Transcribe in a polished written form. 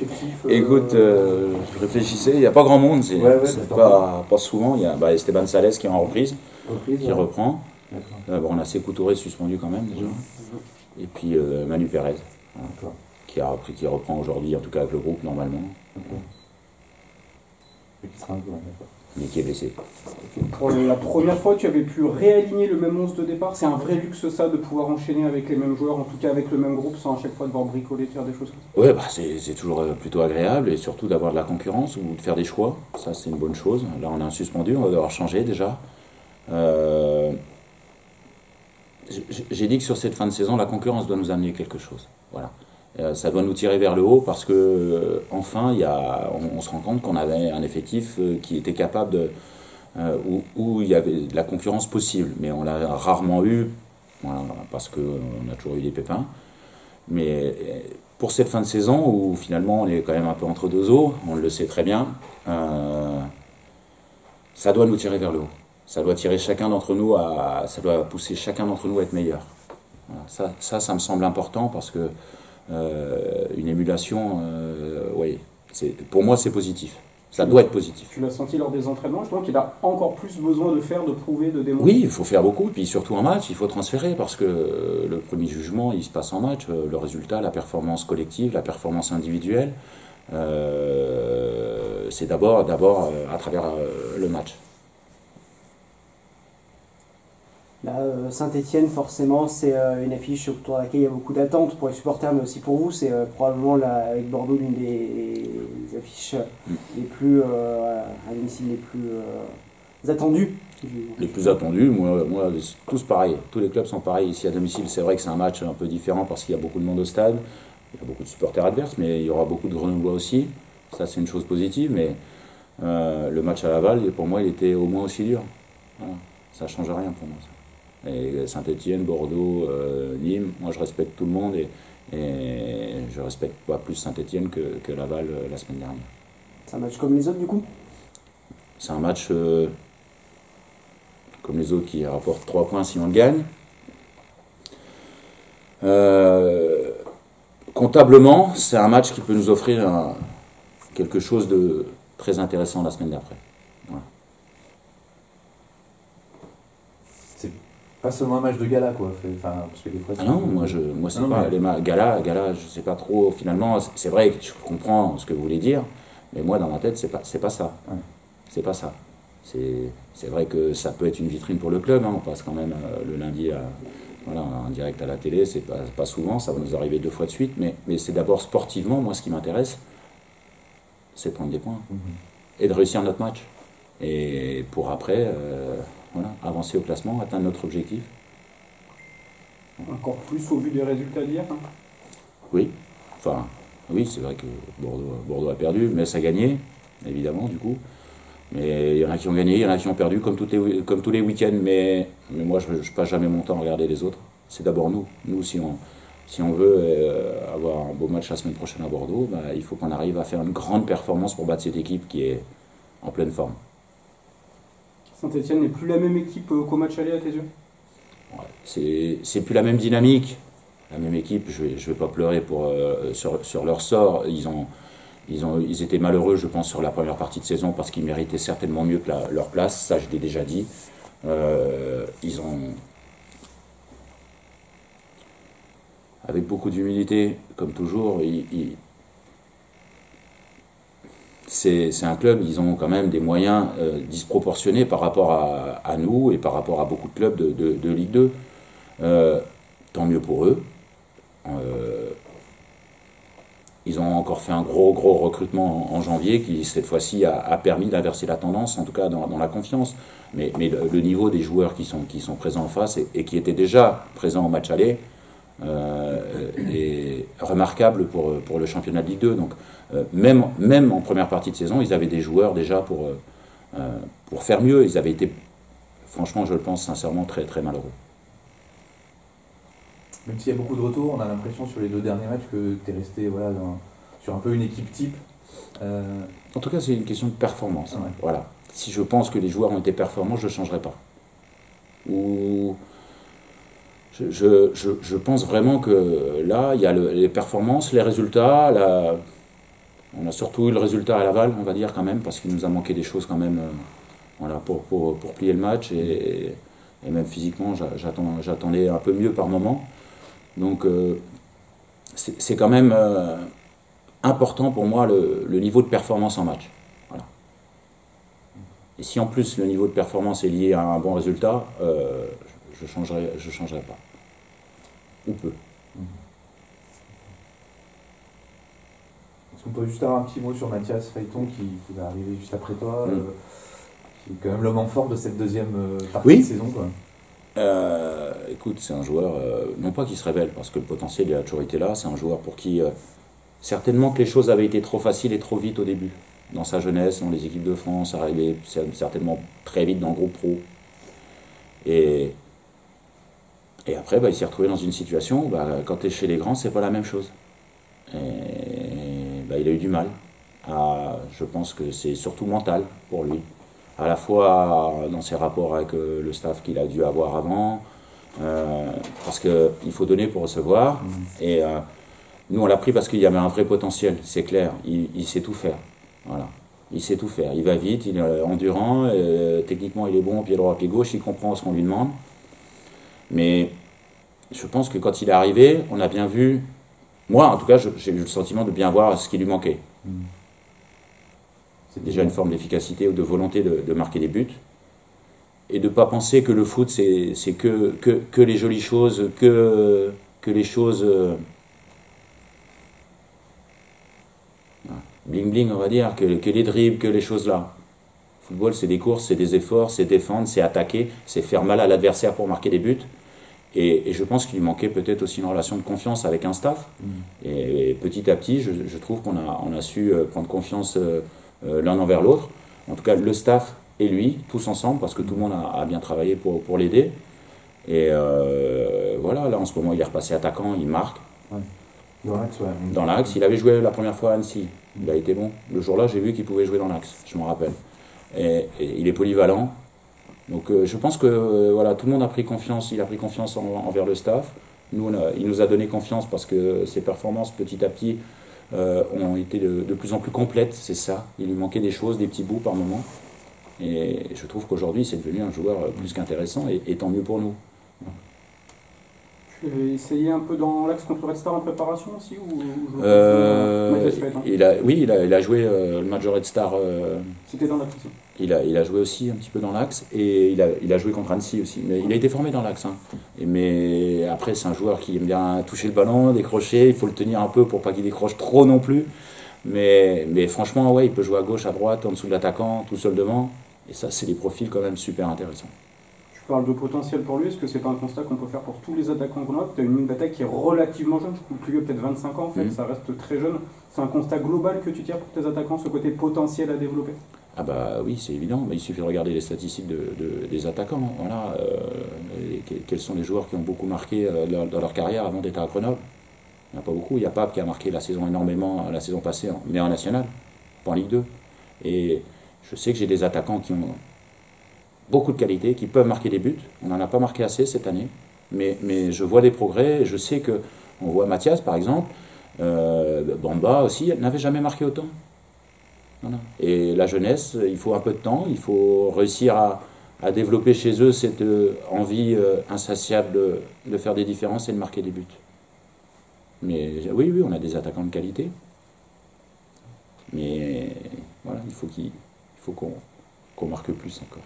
Effectif, Écoute, je réfléchissais, il n'y a pas grand monde, c'est pas souvent. Il y a Esteban Sales qui est en reprise, qui reprend. Bon, on a Sékou Touré suspendu quand même déjà. Et puis Manu Pérez, voilà, qui reprend aujourd'hui, en tout cas avec le groupe normalement. Et qui sera un peu, Mais qui est blessé. Pour la première fois, tu avais pu réaligner le même 11 de départ. C'est un vrai luxe ça de pouvoir enchaîner avec les mêmes joueurs, en tout cas avec le même groupe, sans à chaque fois devoir bricoler, faire des choses comme ça. Ouais, c'est toujours plutôt agréable et surtout d'avoir de la concurrence ou de faire des choix. Ça, c'est une bonne chose. Là, on a un suspendu, on va devoir changer déjà. J'ai dit que sur cette fin de saison, la concurrence doit nous amener quelque chose. Voilà. Ça doit nous tirer vers le haut parce que enfin, on se rend compte qu'on avait un effectif qui était capable de où il y avait de la concurrence possible, mais on l'a rarement eu, voilà, parce qu'on a toujours eu des pépins. Mais pour cette fin de saison où finalement on est quand même un peu entre deux eaux, on le sait très bien, ça doit nous tirer vers le haut. Ça doit tirer chacun d'entre nous ça doit pousser chacun d'entre nous à être meilleur. Voilà, ça me semble important parce que une émulation, oui, pour moi c'est positif. Ça doit être positif. Tu l'as senti lors des entraînements, je pense qu'il a encore plus besoin de faire, de prouver, de démontrer. Oui, il faut faire beaucoup, puis surtout en match, il faut transférer parce que le premier jugement, il se passe en match. Le résultat, la performance collective, la performance individuelle, c'est d'abord à travers le match. Saint-Etienne, forcément, c'est une affiche autour de laquelle il y a beaucoup d'attentes pour les supporters, mais aussi pour vous. C'est probablement, avec Bordeaux, l'une des affiches les plus, à domicile, les plus attendues. Les plus attendus, moi, tous pareils. Tous les clubs sont pareils ici à domicile. C'est vrai que c'est un match un peu différent parce qu'il y a beaucoup de monde au stade, il y a beaucoup de supporters adverses, mais il y aura beaucoup de Grenoblois aussi. Ça, c'est une chose positive, mais le match à Laval, pour moi, il était au moins aussi dur. Voilà. Ça ne change rien pour moi. Ça. Et Saint-Etienne, Bordeaux, Nîmes, moi je respecte tout le monde et je respecte pas plus Saint-Etienne que Laval la semaine dernière. C'est un match comme les autres du coup ? C'est un match comme les autres qui rapportent 3 points si on le gagne. Comptablement, c'est un match qui peut nous offrir quelque chose de très intéressant la semaine d'après. Voilà. Pas seulement un match de gala, quoi. Parce que des fois, non, moi c'est pas les gala, je sais pas trop. Finalement, c'est vrai que je comprends ce que vous voulez dire, mais moi dans ma tête, c'est pas ça. Ouais. C'est pas ça. C'est vrai que ça peut être une vitrine pour le club. Hein. On passe quand même le lundi en direct à la télé. C'est pas souvent, ça va nous arriver 2 fois de suite, mais c'est d'abord sportivement. Moi, ce qui m'intéresse, c'est de prendre des points et de réussir notre match. Et pour après. Avancer au classement, atteindre notre objectif. Encore plus au vu des résultats d'hier. Hein. Oui, c'est vrai que Bordeaux a perdu, mais ça a gagné, évidemment, du coup. Mais il y en a qui ont gagné, il y en a qui ont perdu, comme tous les week-ends. Mais moi, je ne passe jamais mon temps à regarder les autres. C'est d'abord nous. Nous, si on veut avoir un beau match la semaine prochaine à Bordeaux, il faut qu'on arrive à faire une grande performance pour battre cette équipe qui est en pleine forme. Saint-Etienne n'est plus la même équipe qu'au match aller à tes yeux ? Ouais, c'est plus la même dynamique. La même équipe, je vais pas pleurer sur leur sort. Ils étaient malheureux, je pense, sur la première partie de saison parce qu'ils méritaient certainement mieux que leur place. Ça, je l'ai déjà dit. Ils ont, avec beaucoup d'humilité, comme toujours, c'est un club, ils ont quand même des moyens disproportionnés par rapport à nous et par rapport à beaucoup de clubs de Ligue 2. Tant mieux pour eux. Ils ont encore fait un gros recrutement en janvier qui, cette fois-ci, a permis d'inverser la tendance, en tout cas dans la confiance. Mais le niveau des joueurs qui sont présents en face et qui étaient déjà présents au match aller est remarquable pour le championnat de Ligue 2. Donc, même en première partie de saison, ils avaient des joueurs déjà pour faire mieux. Ils avaient été, franchement, je le pense sincèrement, très, très malheureux. Même s'il y a beaucoup de retours, on a l'impression sur les 2 derniers matchs que tu es resté sur un peu une équipe type. En tout cas, c'est une question de performance. Ouais. Voilà. Si je pense que les joueurs ont été performants, je ne changerai pas. Ou je pense vraiment que là, il y a les performances, les résultats, On a surtout eu le résultat à Laval, on va dire quand même, parce qu'il nous a manqué des choses quand même voilà, pour plier le match. Et même physiquement, j'attendais un peu mieux par moment. Donc c'est quand même important pour moi le niveau de performance en match. Voilà. Et si en plus le niveau de performance est lié à un bon résultat, je changerai pas. Ou peu. Est-ce qu'on peut juste avoir un petit mot sur Mathias Phaéton qui va arriver juste après toi, qui est quand même l'homme en forme de cette deuxième partie de saison, quoi. Écoute, c'est un joueur, non pas qui se révèle, parce que le potentiel il a toujours été là, c'est un joueur pour qui certainement que les choses avaient été trop faciles et trop vite au début. Dans sa jeunesse, dans les équipes de France, arrivé certainement très vite dans le groupe pro. Et après, il s'est retrouvé dans une situation où quand tu es chez les grands, c'est pas la même chose. Et il a eu du mal. Je pense que c'est surtout mental pour lui. À la fois dans ses rapports avec le staff qu'il a dû avoir avant, parce qu'il faut donner pour recevoir. Et nous, on l'a pris parce qu'il y avait un vrai potentiel, c'est clair. Il sait tout faire. Voilà. Il sait tout faire. Il va vite, il est endurant, techniquement il est bon, pied droit, pied gauche, il comprend ce qu'on lui demande. Mais je pense que quand il est arrivé, on a bien vu, moi en tout cas, j'ai eu le sentiment de bien voir ce qui lui manquait. C'est déjà une forme d'efficacité ou de volonté de marquer des buts. Et de ne pas penser que le foot, c'est que les jolies choses, que les choses bling-bling, on va dire, que les dribbles, que les choses là. Le football, c'est des courses, c'est des efforts, c'est défendre, c'est attaquer, c'est faire mal à l'adversaire pour marquer des buts. Et je pense qu'il lui manquait peut-être aussi une relation de confiance avec un staff. Et petit à petit, je trouve qu'on a su prendre confiance l'un envers l'autre. En tout cas, le staff et lui, tous ensemble, parce que tout le monde a bien travaillé pour l'aider. Et voilà, là en ce moment, il est repassé attaquant, il marque. Ouais. Dans l'axe, ouais. Dans l'axe, il avait joué la première fois à Annecy. Il a été bon. Le jour-là, j'ai vu qu'il pouvait jouer dans l'axe, je me rappelle. Et il est polyvalent. Donc je pense que voilà, tout le monde a pris confiance, il a pris confiance envers le staff. Nous, il nous a donné confiance parce que ses performances, petit à petit, ont été de plus en plus complètes, c'est ça. Il lui manquait des choses, des petits bouts par moment. Et je trouve qu'aujourd'hui, c'est devenu un joueur plus qu'intéressant, et tant mieux pour nous. Tu avais essayé un peu dans l'axe contre Red Star en préparation aussi il a joué le match de Red Star. C'était dans l'axe aussi. Il a joué aussi un petit peu dans l'axe, et il a joué contre Annecy aussi. Mais il a été formé dans l'axe. Hein. Mais après, c'est un joueur qui aime bien toucher le ballon, décrocher. Il faut le tenir un peu pour pas qu'il décroche trop non plus. Mais franchement, ouais, il peut jouer à gauche, à droite, en dessous de l'attaquant, tout seul devant. Et ça, c'est des profils quand même super intéressants. Tu parles de potentiel pour lui, est-ce que c'est pas un constat qu'on peut faire pour tous les attaquants qu'on a? Tu as une ligne d'attaque qui est relativement jeune, je trouve le plus vieux peut-être 25 ans en fait, ça reste très jeune. C'est un constat global que tu tires pour tes attaquants, ce côté potentiel à développer? Ah bah oui, c'est évident, il suffit de regarder les statistiques des attaquants. Voilà, quels sont les joueurs qui ont beaucoup marqué dans leur carrière avant d'être à Grenoble? Il n'y en a pas beaucoup. Il y a Pape qui a marqué la saison énormément la saison passée, mais en national, pas en Ligue 2. Et je sais que j'ai des attaquants qui ont beaucoup de qualité, qui peuvent marquer des buts. On n'en a pas marqué assez cette année, mais je vois des progrès. Je sais que on voit Mathias par exemple, Bamba aussi, n'avait jamais marqué autant. Voilà. Et la jeunesse, il faut un peu de temps, il faut réussir à développer chez eux cette envie insatiable de faire des différences et de marquer des buts. Mais oui, on a des attaquants de qualité. Mais voilà, il faut qu'on marque plus encore.